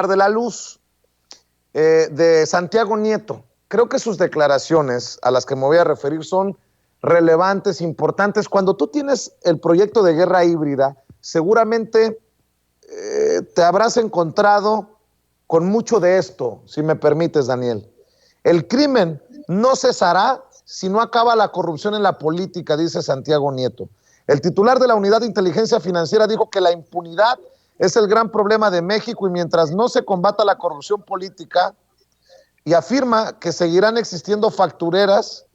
de la luz de Santiago Nieto. Creo que sus declaraciones a las que me voy a referir son relevantes, importantes. Cuando tú tienes el proyecto de guerra híbrida, seguramente te habrás encontrado con mucho de esto, si me permites, Daniel. El crimen no cesará si no acaba la corrupción en la política, dice Santiago Nieto. El titular de la Unidad de Inteligencia Financiera dijo que la impunidad es el gran problema de México y mientras no se combata la corrupción política, y afirma que seguirán existiendo factureras,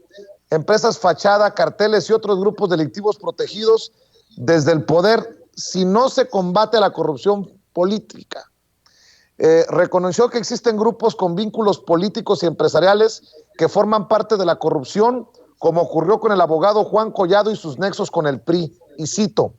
empresas fachada, carteles y otros grupos delictivos protegidos desde el poder si no se combate la corrupción política. Reconoció que existen grupos con vínculos políticos y empresariales que forman parte de la corrupción, como ocurrió con el abogado Juan Collado y sus nexos con el PRI. Y cito,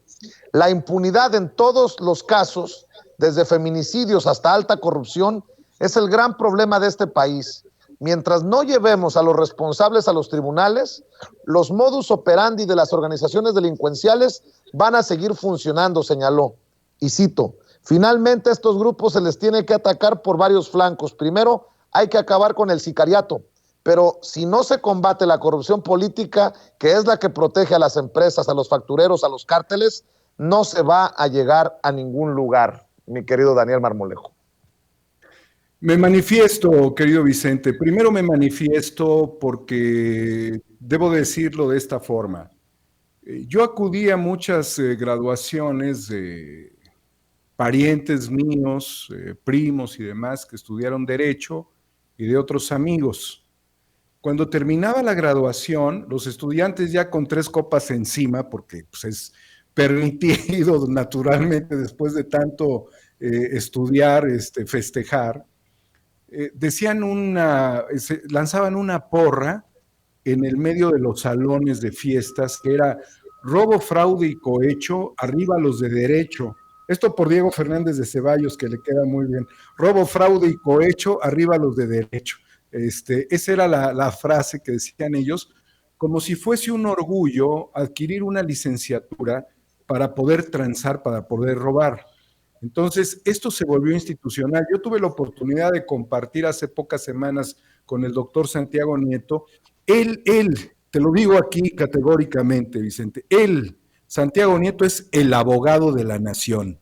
la impunidad en todos los casos, desde feminicidios hasta alta corrupción, es el gran problema de este país. Mientras no llevemos a los responsables a los tribunales, los modus operandi de las organizaciones delincuenciales van a seguir funcionando, señaló. Y cito, finalmente a estos grupos se les tiene que atacar por varios flancos. Primero, hay que acabar con el sicariato, pero si no se combate la corrupción política, que es la que protege a las empresas, a los factureros, a los cárteles, no se va a llegar a ningún lugar, mi querido Daniel Marmolejo. Me manifiesto, querido Vicente. Primero me manifiesto porque debo decirlo de esta forma. Yo acudí a muchas graduaciones de parientes míos, primos y demás que estudiaron Derecho y de otros amigos. Cuando terminaba la graduación, los estudiantes ya con 3 copas encima, porque pues, es permitido naturalmente después de tanto estudiar, festejar, lanzaban una porra en el medio de los salones de fiestas que era robo, fraude y cohecho, arriba los de derecho. Esto por Diego Fernández de Ceballos, que le queda muy bien. Robo, fraude y cohecho, arriba los de derecho. Esa era la frase que decían ellos, como si fuese un orgullo adquirir una licenciatura para poder transar, para poder robar. Entonces, esto se volvió institucional. Yo tuve la oportunidad de compartir hace pocas semanas con el doctor Santiago Nieto. Él, te lo digo aquí categóricamente, Vicente, Santiago Nieto es el abogado de la nación.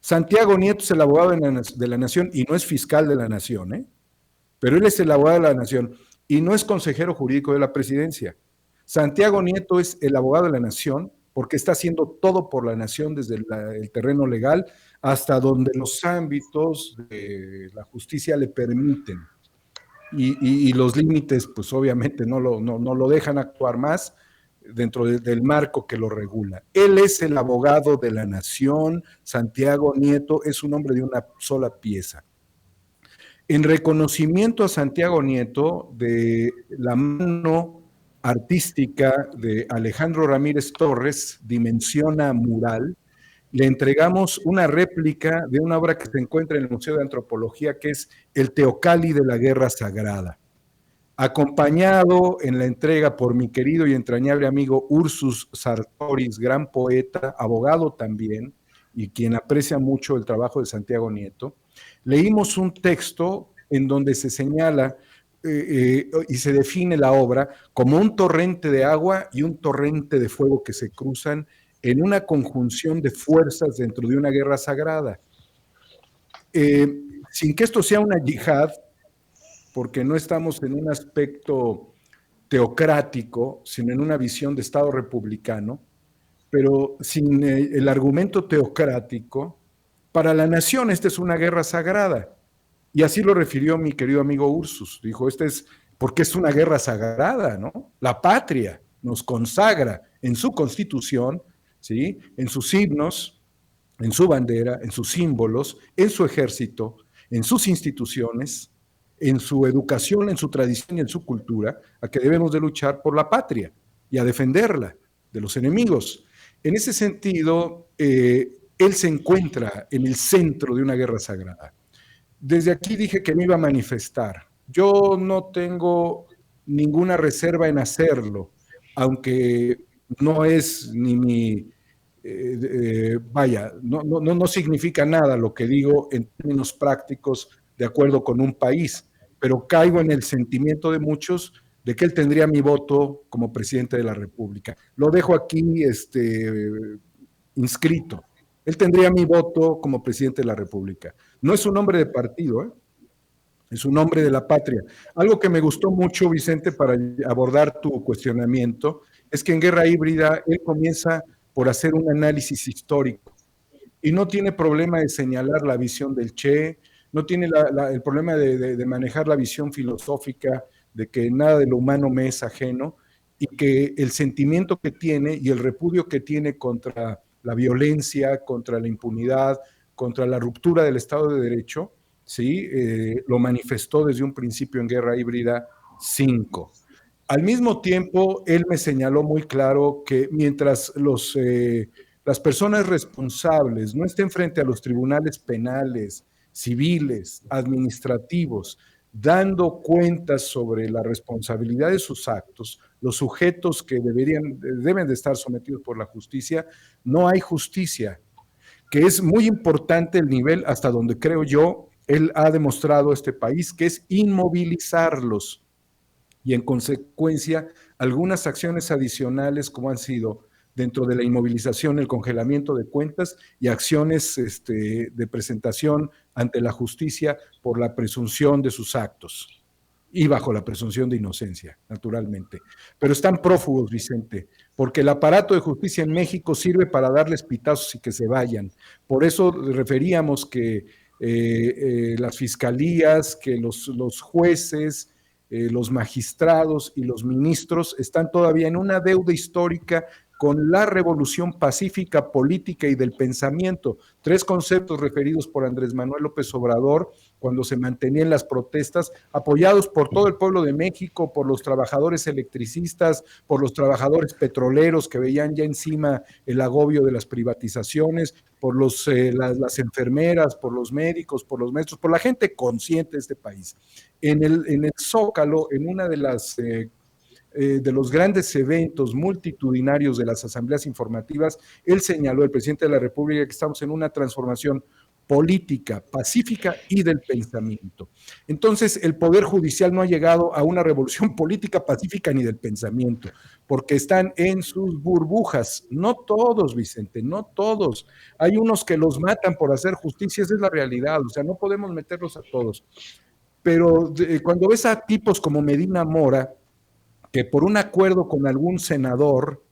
Santiago Nieto es el abogado de la nación y no es fiscal de la nación, ¿eh? Pero él es el abogado de la nación y no es consejero jurídico de la presidencia. Santiago Nieto es el abogado de la nación porque está haciendo todo por la nación desde el terreno legal hasta donde los ámbitos de la justicia le permiten. Y los límites, pues obviamente no lo dejan actuar más dentro del marco que lo regula. Él es el abogado de la nación. Santiago Nieto es un hombre de una sola pieza. En reconocimiento a Santiago Nieto de la mano artística de Alejandro Ramírez Torres, Dimensiona Mural, le entregamos una réplica de una obra que se encuentra en el Museo de Antropología, que es El Teocalli de la Guerra Sagrada, acompañado en la entrega por mi querido y entrañable amigo Ursus Sartoris, gran poeta, abogado también, y quien aprecia mucho el trabajo de Santiago Nieto. Leímos un texto en donde se señala y se define la obra como un torrente de agua y un torrente de fuego que se cruzan en una conjunción de fuerzas dentro de una guerra sagrada. Sin que esto sea una yihad, porque no estamos en un aspecto teocrático, sino en una visión de Estado republicano, pero sin el argumento teocrático, para la nación esta es una guerra sagrada. Y así lo refirió mi querido amigo Ursus. Dijo, porque es una guerra sagrada, ¿no? La patria nos consagra en su constitución, ¿sí? En sus himnos, en su bandera, en sus símbolos, en su ejército, en sus instituciones, en su educación, en su tradición y en su cultura, a que debemos de luchar por la patria y a defenderla de los enemigos. En ese sentido, él se encuentra en el centro de una guerra sagrada. Desde aquí dije que me iba a manifestar. Yo no tengo ninguna reserva en hacerlo, aunque no es ni mi vaya, no significa nada lo que digo en términos prácticos de acuerdo con un país, pero caigo en el sentimiento de muchos de que él tendría mi voto como presidente de la República. Lo dejo aquí inscrito. Él tendría mi voto como presidente de la República. No es un hombre de partido, ¿eh? Es un hombre de la patria. Algo que me gustó mucho, Vicente, para abordar tu cuestionamiento, es que en Guerra Híbrida él comienza por hacer un análisis histórico y no tiene problema de señalar la visión del Che, no tiene el problema de manejar la visión filosófica de que nada de lo humano me es ajeno y que el sentimiento que tiene y el repudio que tiene contra la violencia, contra la impunidad, contra la ruptura del Estado de Derecho, ¿sí? Lo manifestó desde un principio en Guerra Híbrida 5. Al mismo tiempo, él me señaló muy claro que mientras las personas responsables no estén frente a los tribunales penales, civiles, administrativos, dando cuentas sobre la responsabilidad de sus actos, los sujetos que deben de estar sometidos por la justicia, no hay justicia, que es muy importante el nivel hasta donde creo yo, él ha demostrado a este país que es inmovilizarlos y en consecuencia algunas acciones adicionales como han sido dentro de la inmovilización, el congelamiento de cuentas y acciones de presentación ante la justicia por la presunción de sus actos y bajo la presunción de inocencia, naturalmente. Pero están prófugos, Vicente, porque el aparato de justicia en México sirve para darles pitazos y que se vayan. Por eso referíamos que las fiscalías, que los jueces, los magistrados y los ministros están todavía en una deuda histórica con la revolución pacífica, política y del pensamiento. 3 conceptos referidos por Andrés Manuel López Obrador cuando se mantenían las protestas, apoyados por todo el pueblo de México, por los trabajadores electricistas, por los trabajadores petroleros que veían ya encima el agobio de las privatizaciones, por las enfermeras, por los médicos, por los maestros, por la gente consciente de este país. En el Zócalo, en una de los grandes eventos multitudinarios de las asambleas informativas, él señaló, el presidente de la República, que estamos en una transformación política, pacífica y del pensamiento. Entonces, el Poder Judicial no ha llegado a una revolución política, pacífica ni del pensamiento, porque están en sus burbujas. No todos, Vicente, no todos. Hay unos que los matan por hacer justicia, esa es la realidad, o sea, no podemos meterlos a todos. Pero cuando ves a tipos como Medina Mora, que por un acuerdo con algún senador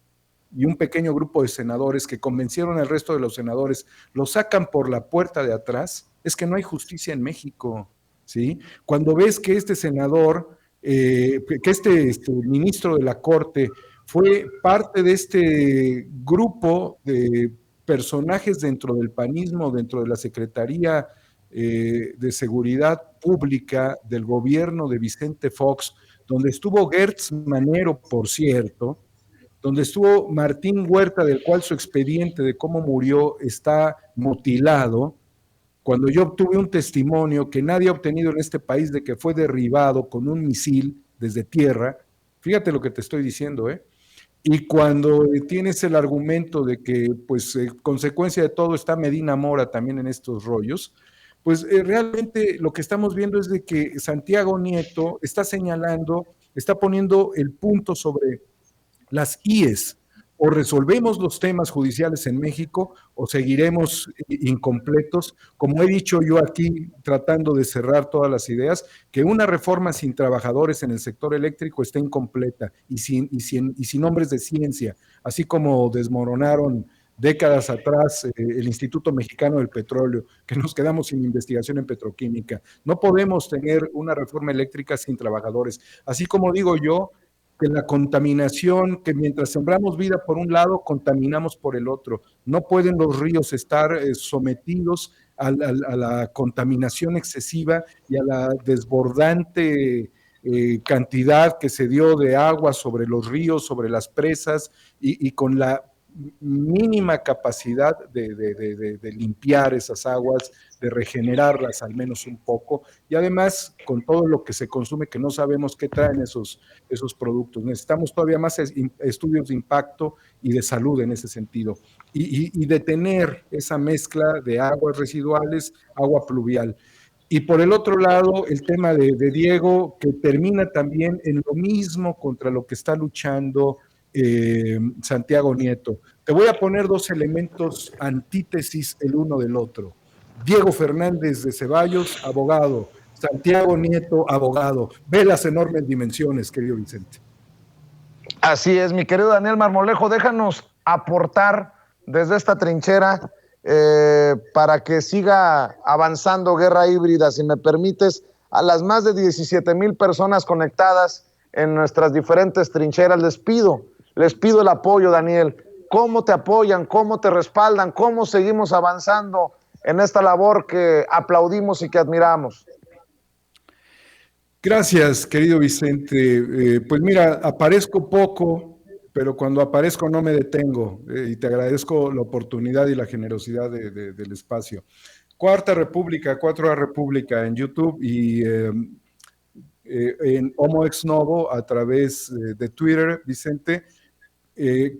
y un pequeño grupo de senadores que convencieron al resto de los senadores, lo sacan por la puerta de atrás, es que no hay justicia en México, ¿sí? Cuando ves que este senador, que este ministro de la Corte fue parte de este grupo de personajes dentro del panismo, dentro de la Secretaría de Seguridad Pública del gobierno de Vicente Fox, donde estuvo Gertz Manero, por cierto, donde estuvo Martín Huerta, del cual su expediente de cómo murió está mutilado, cuando yo obtuve un testimonio que nadie ha obtenido en este país de que fue derribado con un misil desde tierra, fíjate lo que te estoy diciendo, ¿eh? Y cuando tienes el argumento de que, pues, consecuencia de todo está Medina Mora también en estos rollos, pues realmente lo que estamos viendo es de que Santiago Nieto está señalando, está poniendo el punto sobre las IES. O resolvemos los temas judiciales en México o seguiremos incompletos. Como he dicho yo aquí, tratando de cerrar todas las ideas, que una reforma sin trabajadores en el sector eléctrico está incompleta y sin hombres de ciencia, así como desmoronaron décadas atrás el Instituto Mexicano del Petróleo, que nos quedamos sin investigación en petroquímica. No podemos tener una reforma eléctrica sin trabajadores. Así como digo yo, que la contaminación, que mientras sembramos vida por un lado, contaminamos por el otro. No pueden los ríos estar sometidos a la contaminación excesiva y a la desbordante cantidad que se dio de agua sobre los ríos, sobre las presas y con la mínima capacidad de limpiar esas aguas, de regenerarlas al menos un poco, y además con todo lo que se consume que no sabemos qué traen esos productos. Necesitamos todavía más estudios de impacto y de salud en ese sentido, y detener esa mezcla de aguas residuales, agua pluvial. Y por el otro lado, el tema de Diego, que termina también en lo mismo contra lo que está luchando Santiago Nieto. Te voy a poner dos elementos antítesis el uno del otro. Diego Fernández de Ceballos, abogado. Santiago Nieto, abogado. Ve las enormes dimensiones, querido Vicente. Así es, mi querido Daniel Marmolejo, déjanos aportar desde esta trinchera para que siga avanzando Guerra Híbrida, si me permites, a las más de 17,000 personas conectadas en nuestras diferentes trincheras. Les pido el apoyo, Daniel. ¿Cómo te apoyan? ¿Cómo te respaldan? ¿Cómo seguimos avanzando en esta labor que aplaudimos y que admiramos? Gracias, querido Vicente. Pues mira, aparezco poco, pero cuando aparezco no me detengo, y te agradezco la oportunidad y la generosidad del espacio. Cuarta República, 4A República en YouTube y en Homo Ex Novo a través de Twitter, Vicente.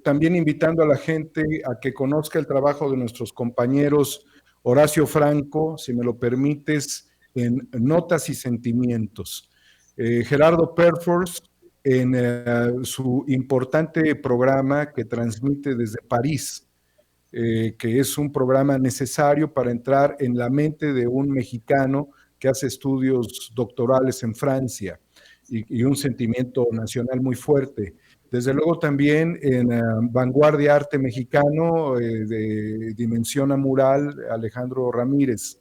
También invitando a la gente a que conozca el trabajo de nuestros compañeros Horacio Franco, si me lo permites, en Notas y Sentimientos. Gerardo Perfors en su importante programa que transmite desde París, que es un programa necesario para entrar en la mente de un mexicano que hace estudios doctorales en Francia y un sentimiento nacional muy fuerte. Desde luego también en Vanguardia Arte Mexicano, de Dimensión Mural, Alejandro Ramírez.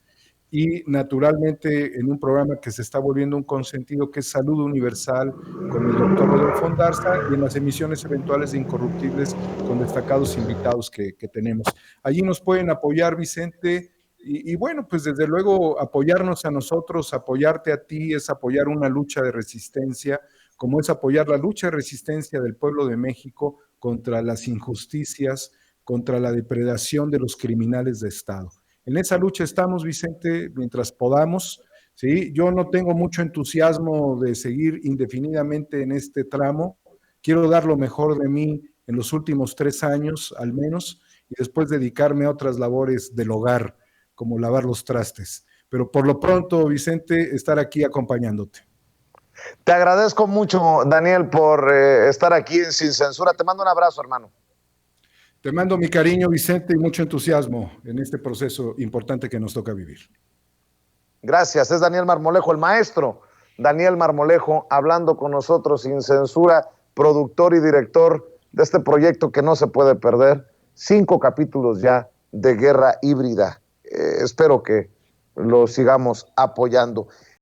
Y naturalmente en un programa que se está volviendo un consentido, que es Salud Universal, con el doctor Rodolfo Ondarza, y en las emisiones eventuales de Incorruptibles con destacados invitados que tenemos. Allí nos pueden apoyar, Vicente, y bueno, pues desde luego apoyarnos a nosotros, apoyarte a ti, es apoyar una lucha de resistencia, como es apoyar la lucha de resistencia del pueblo de México contra las injusticias, contra la depredación de los criminales de Estado. En esa lucha estamos, Vicente, mientras podamos. ¿Sí? Yo no tengo mucho entusiasmo de seguir indefinidamente en este tramo. Quiero dar lo mejor de mí en los últimos 3 años, al menos, y después dedicarme a otras labores del hogar, como lavar los trastes. Pero por lo pronto, Vicente, estar aquí acompañándote. Te agradezco mucho, Daniel, por estar aquí en Sin Censura. Te mando un abrazo, hermano. Te mando mi cariño, Vicente, y mucho entusiasmo en este proceso importante que nos toca vivir. Gracias, es Daniel Marmolejo, el maestro Daniel Marmolejo, hablando con nosotros sin censura, productor y director de este proyecto que no se puede perder. 5 capítulos ya de Guerra Híbrida. Espero que lo sigamos apoyando.